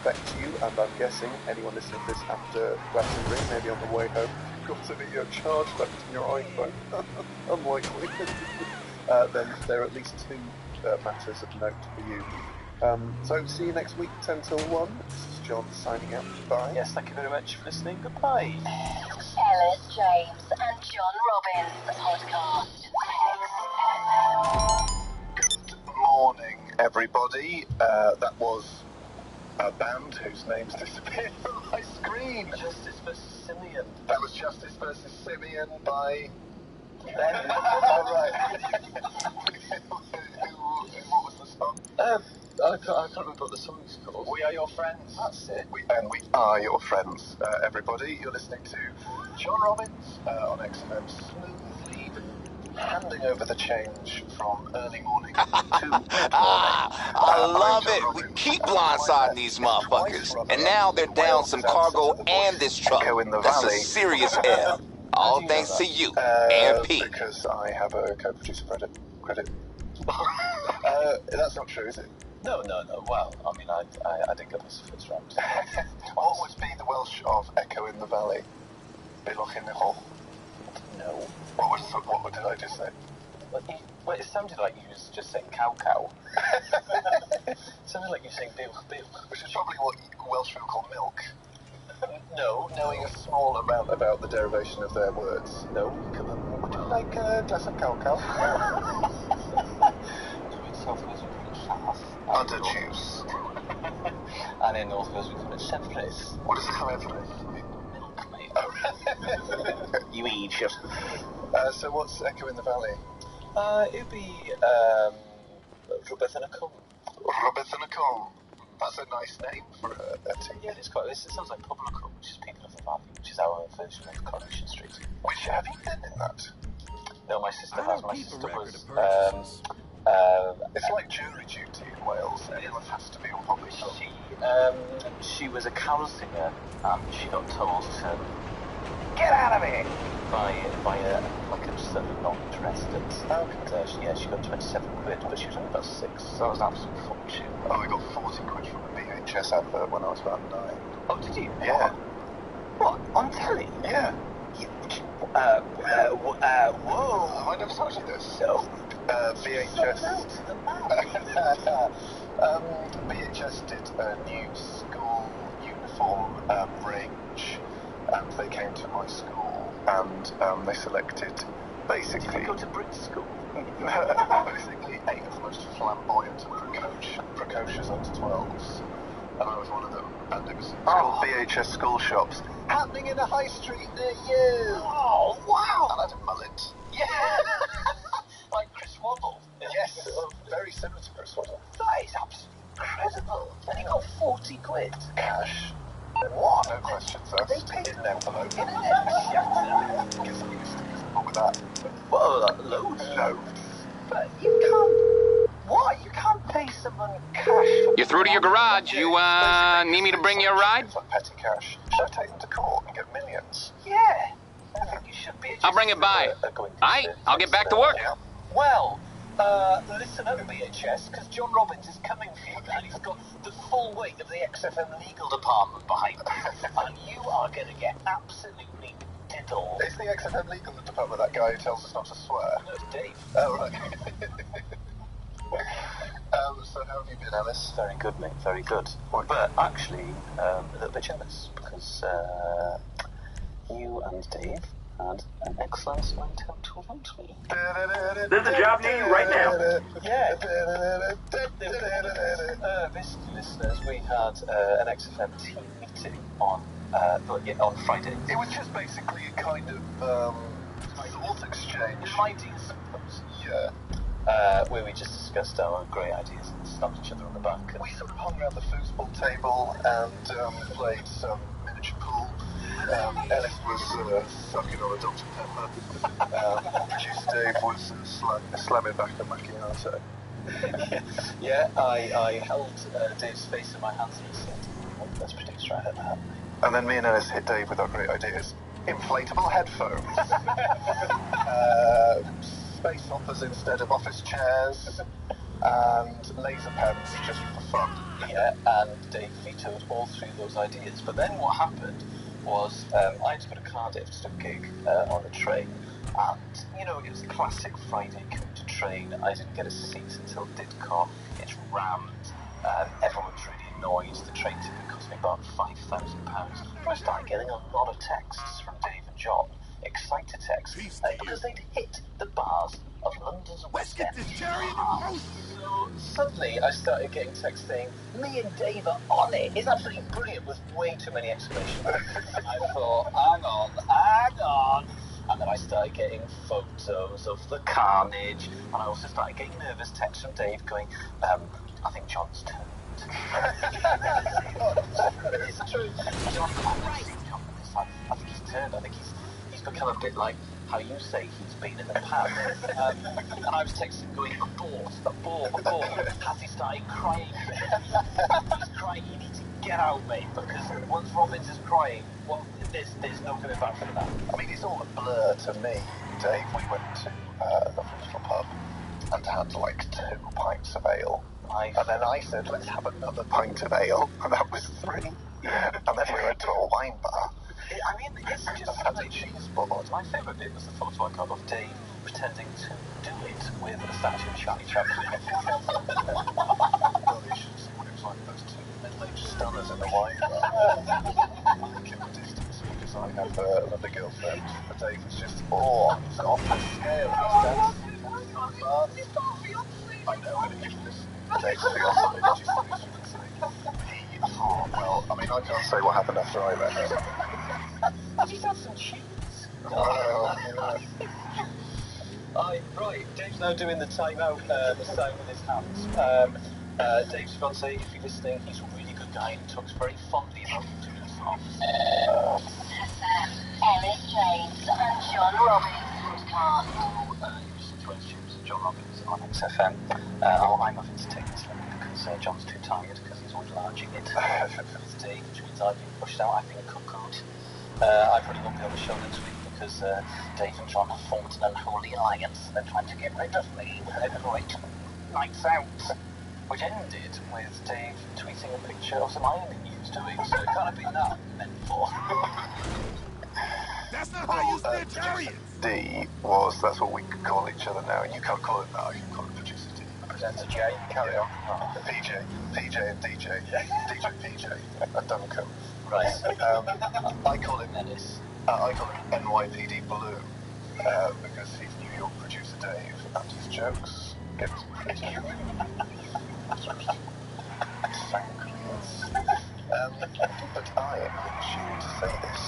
affect you, and I'm guessing anyone listening to this after Glastonbury, maybe on the way home, got a video charge left in your iPhone, unlikely, then there are at least two matters of note for you. So see you next week, 10 till 1. This is John signing out. Bye. Yes, thank you very much for listening. Goodbye. Ellis James and John Robbins podcast. Good morning, everybody. That was a band whose names disappeared from my screen. Justice for Simeon. That was Justice versus Simeon by... All right. What was the song? I can't remember what the song's called. We Are Your Friends. That's it. We are your friends, everybody. You're listening to John Robbins on XFM, smoothly handing over the change from early morning to mid-morning. I love it. We keep blindsiding these motherfuckers. And now they're down some cargo and this truck. That's a serious L. All thanks to you and Pete. Because I have a co-producer credit. That's not true, is it? No. Well, I mean, I didn't get this first round. What would be the Welsh of Echo in the Valley? Billoch in the Hole. No. What did I just say? Well, it sounded like you was just saying cow. It sounded like you were saying bill. Which is probably what Welsh people call milk. No. Knowing a small amount about the derivation of their words. No. Come on. Would you like a glass of cow? Do it self as a fast. Under juice. And in North Wales we call it llefrith. What is llefrith? Milk, mate. You idiot. So what's Echo in the Valley? It'd be rhywbeth yn y cwm. Rhywbeth yn y cwm. That's a nice name for a team. Yeah, it's quite. It sounds like Pobl y Cwm, which is People of the Valley, which is our version of Coronation Street. Which have you been in that? No, my sister has. My sister was. It's like jury duty in Wales. Everyone has to be on Pobl y Cwm. She was a carol singer, and she got told to get out of here by a just a non-resident. And she got 27 quid, but she was only about 6, so that was an absolute fortune. Oh, I got 40 quid from a VHS advert when I was about 9. Oh, did you? Yeah. What? On telly? Yeah. Whoa. I never told you this. No. VHS. VHS did a new school uniform range, and they came to my school, and they selected basically. Did you go to Brit school? Basically 8 of the most flamboyant and precocious under 12s, and I was one of them. And it was called VHS school shops, happening in a high street near you. Oh wow! And I had a mullet. Yeah. Like Chris Waddle. Yes, very similar to Chris Waddle. That is absolutely incredible. And you got 40 quid. Cash. What? No questions asked. They paid in an envelope. In an envelope. Get some stickers along with that. Whoa, loads. Loads. But you can't. What? You can't pay someone cash for. You're through to your garage. You need me to bring you a ride? Like petty cash. Should I take them to court and get millions? Yeah. I think you should be. I'll bring it by. Aye, I'll get back to work. Yeah. Well, listen up, BHS, because John Robbins is coming for you, and he's got the full weight of the XFM legal department behind him, and you are going to get absolutely diddled. Is the XFM legal department that guy who tells us not to swear? No, it's Dave. Oh, right. So how have you been, Alice? Very good, mate, very good. What? But actually, a little bit jealous, because you and Dave had an excellent attempt to vote me. There's a job near you right now. Yeah. Basically, listeners, we had an XFM team meeting on Friday. It was just basically a kind of thought exchange. Ideas, I suppose. Yeah. Where we just discussed our great ideas and slapped each other on the back. And we sort of hung around the foosball table and played some miniature pool. Ellis was sucking on a Dr. Pepper. Producer Dave was slamming back a macchiato. Yeah, I held Dave's face in my hands and said, let's produce right at that. And then me and Ellis hit Dave with our great ideas. Inflatable headphones. Space hoppers instead of office chairs. And laser pens just for fun. Yeah, and Dave vetoed all 3 of those ideas. But then what happened was I had to go to Cardiff to do a gig on a train. And, it was a classic Friday commute to train. I didn't get a seat until Didcot. It's rammed. Everyone was really annoyed. The train ticket cost me about £5,000. But I started getting a lot of texts from Dave and John. Excited texts. Because they'd hit the bars of London's West End. So suddenly I started getting texts saying, me and Dave are on it. It's absolutely brilliant with way too many exclamation marks. And I thought, hang on. And then I started getting photos of the carnage. And I also started getting nervous texts from Dave going, I think John's turned. It's true. John, I think he's turned. I think he's become a bit like how you say he's been in the past. And I was texting going, abort. Has he started crying? He's crying, you need to get out, mate, because once Robbins is crying, well, there's no coming back from that. I mean, it's all a blur to me, Dave. We went to a little pub and had like 2 pints of ale. And then I said, let's have another pint of ale. And that was 3. And then we went to a wine bar. I mean, it's just had a cheese board. My favourite bit was the photo I got of Dave pretending to do it with a statue of Charlie Chaplin. Well, you should see what it was like, those 2 middle-aged stunners in the wine bar. I kept a distance because I have another girlfriend. But Dave was just, he's off the scale. I know, and he was just Dave's fiance, did you say? He thought, well, I mean, I can't say what happened after I left. Have you had some cheese? Right, Dave's now doing the timeout, the sign with his hands. Dave's fiance, if you're listening, he's a really good guy and talks very fondly about you doing this song. Ellis James and John Robbins podcast. You're listening to Ellis James and John Robbins on XFM. I'm having to take this one because John's too tired because he's always larging it. It's Dave, which means I've been pushed out, I've been cuckooed. I probably won't be on the show next week because Dave and John have formed an unholy alliance. They're trying to get rid of me with their great nights out, which ended with Dave tweeting a picture of some ironing he was doing, so it can't have been that meant for. That's not how you stand chariots. D was, that's what we call each other now. You can't call it that, you can call it producer D. Presenter J, carry on. PJ and DJ. DJ PJ and Duncan. Right. I call him Ennis. I call him NYPD Blue because he's New York producer Dave and his jokes get us pretty. But I am ashamed to say this,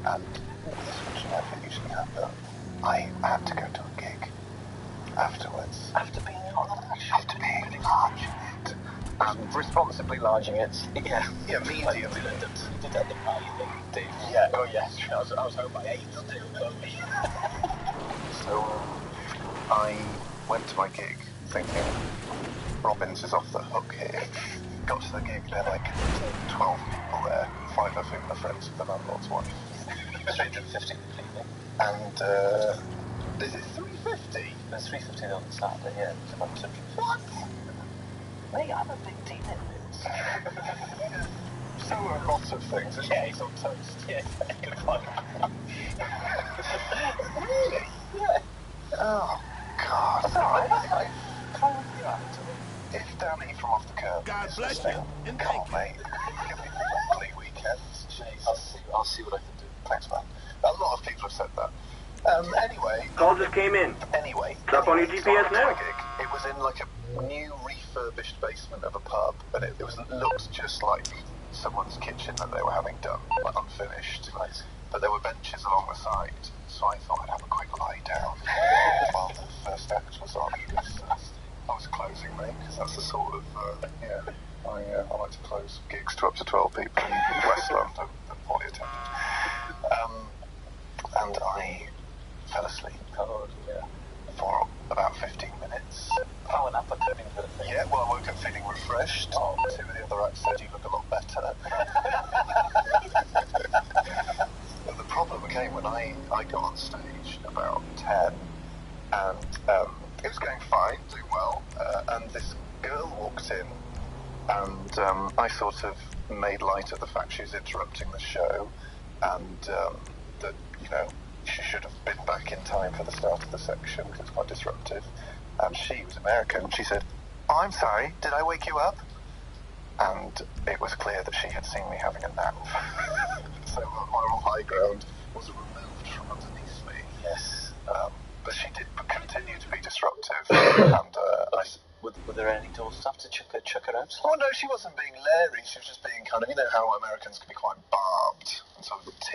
and this would never usually happen. I had to go to a gig afterwards. After being large. After being large in it. Responsibly larging it. Yeah. Yeah, medium. You did that the Dave. Yeah. Oh, yes. I was home by 8. So I went to my gig thinking Robbins is off the hook here. Got to the gig, there were like 12 people there, 5 of whom are friends of the landlord's wife. 350 people. And is it 350? There's 350 on Saturday, yeah. It's about 200. What? Mate, I'm a big deal in this. So are lots of things. Yeah, he's on toast. Yeah, good fun. Really? Yeah. Oh, God. That's alright. I can't react to it. If Danny from Off the Curb God is bless listening, you, and come thank on, mate. Give me a lovely weekend. Jeez, I'll see what I can do. Thanks, man. A lot of people have said that. Anyway. Call just came in. Anyway. It's up on your GPS now. It was in like a new refurbished basement of a pub, and it looked just like someone's kitchen that they were having done, like unfinished. Right. But there were benches along the side, so I thought I'd have a quick lie down while the first act was on. I was closing, mate, because that's the sort of, I like to close gigs to up to 12 people in West London, poorly attended. And I fell asleep for about 15 minutes. Powering up and doing good things. Yeah, well, I woke up feeling refreshed. Two of the other acts said you look a lot better. But the problem came when I got on stage about 10, and it was going fine, doing well, and this girl walked in, and I sort of made light of the fact she was interrupting the show, and that, you know, she should have been back in time for the start of the section because it's quite disruptive. And she was American. She said, "Oh, I'm sorry, did I wake you up?" And it was clear that she had seen me having a nap. So my moral high ground was removed from underneath me. Yes. But she did continue to be disruptive. And were there any doors staff to chuck her out? Oh, no, she wasn't being leery. She was just being kind of, you know how Americans can be quite barbed and sort of